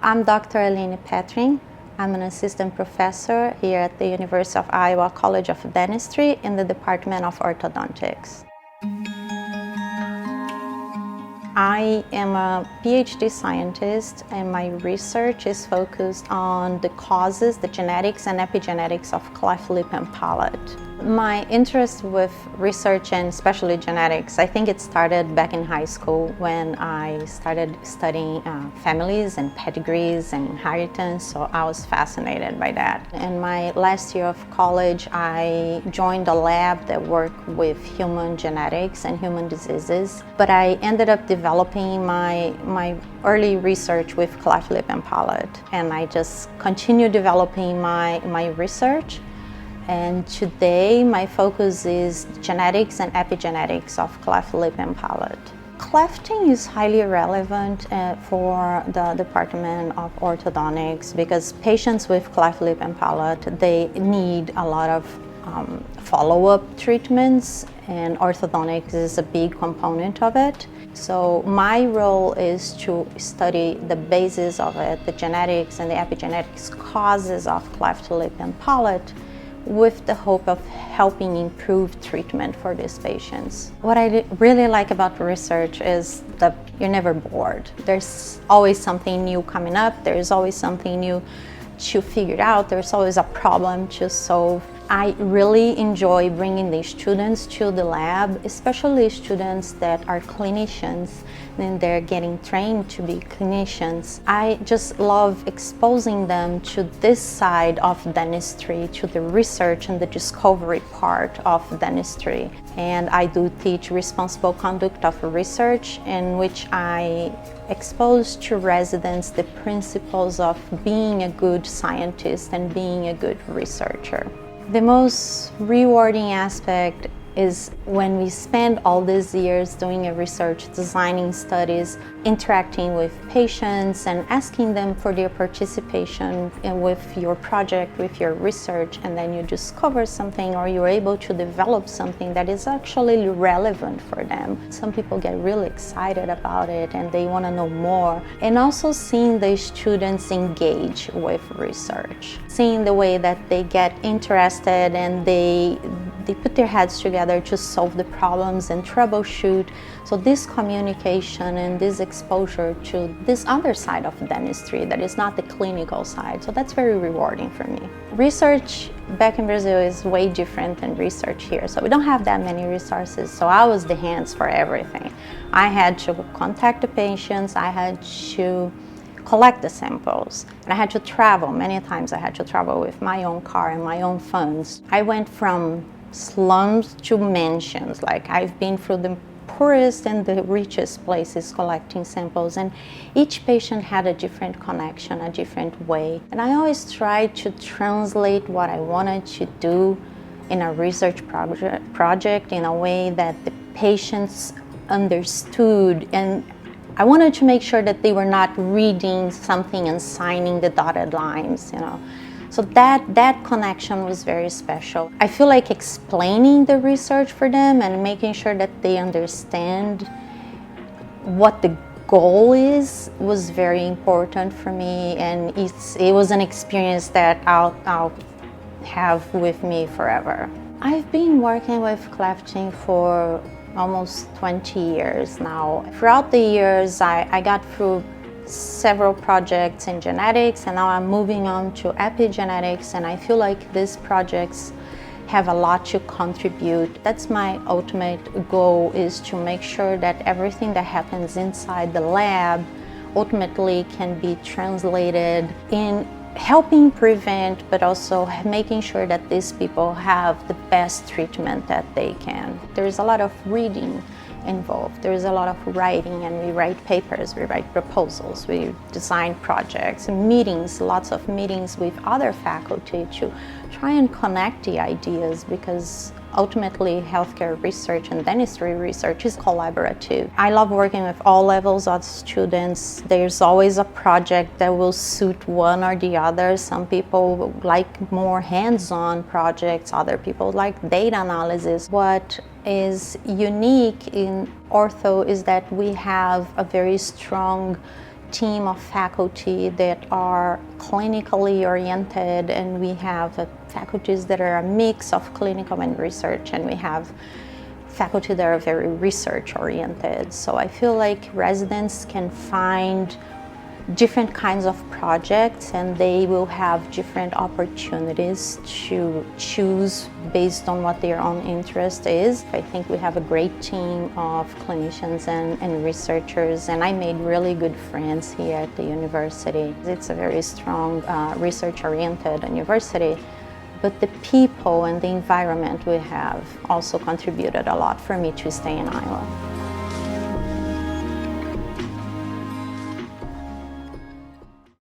I'm Dr. Aline Petrin. I'm an assistant professor here at the University of Iowa College of Dentistry in the Department of Orthodontics. I am a PhD scientist, and my research is focused on the causes, the genetics and epigenetics of cleft lip and palate. My interest with research and especially genetics, I think it started back in high school when I started studying families and pedigrees and inheritance, so I was fascinated by that. In my last year of college, I joined a lab that worked with human genetics and human diseases, but I ended up developing my early research with cleft lip and palate, and I just continued developing my research. And today my focus is genetics and epigenetics of cleft lip and palate. Clefting is highly relevant for the Department of Orthodontics because patients with cleft lip and palate, they need a lot of follow-up treatments, and orthodontics is a big component of it. So my role is to study the basis of it, the genetics and the epigenetics causes of cleft lip and palate, with the hope of helping improve treatment for these patients. What I really like about research is that you're never bored. There's always something new coming up, there's always something new to figure out, there's always a problem to solve. I really enjoy bringing the students to the lab, especially students that are clinicians and they're getting trained to be clinicians. I just love exposing them to this side of dentistry, to the research and the discovery part of dentistry. And I do teach responsible conduct of research, in which I expose to residents the principles of being a good scientist and being a good researcher. The most rewarding aspect is when we spend all these years doing a research, designing studies, interacting with patients and asking them for their participation with your project, with your research, and then you discover something or you're able to develop something that is actually relevant for them. Some people get really excited about it and they want to know more. And also seeing the students engage with research, seeing the way that they get interested and they put their heads together to solve the problems and troubleshoot. So this communication and this exposure to this other side of dentistry that is not the clinical side, so that's very rewarding for me. Research back in Brazil is way different than research here, so we don't have that many resources, so I was the hands for everything. I had to contact the patients, I had to collect the samples, and I had to travel. Many times I had to travel with my own car and my own funds. I went from slums to mansions. Like, I've been through the poorest and the richest places collecting samples, and each patient had a different connection, a different way. And I always tried to translate what I wanted to do in a research project in a way that the patients understood, and I wanted to make sure that they were not reading something and signing the dotted lines, you know. So that connection was very special. I feel like explaining the research for them and making sure that they understand what the goal is was very important for me, and it was an experience that I'll have with me forever. I've been working with clefting for almost 20 years now. Throughout the years, I got through several projects in genetics, and now I'm moving on to epigenetics, and I feel like these projects have a lot to contribute. That's my ultimate goal, is to make sure that everything that happens inside the lab ultimately can be translated in helping prevent, but also making sure that these people have the best treatment that they can. There's a lot of reading involved. There's a lot of writing, and we write papers, we write proposals, we design projects, meetings, lots of meetings with other faculty to try and connect the ideas, because ultimately healthcare research and dentistry research is collaborative. I love working with all levels of students. There's always a project that will suit one or the other. Some people like more hands-on projects, other people like data analysis. What is unique in ortho is that we have a very strong team of faculty that are clinically oriented, and we have faculties that are a mix of clinical and research, and we have faculty that are very research oriented. So I feel like residents can find different kinds of projects, and they will have different opportunities to choose based on what their own interest is. I think we have a great team of clinicians and researchers, and I made really good friends here at the university. It's a very strong research-oriented university, but the people and the environment we have also contributed a lot for me to stay in Iowa.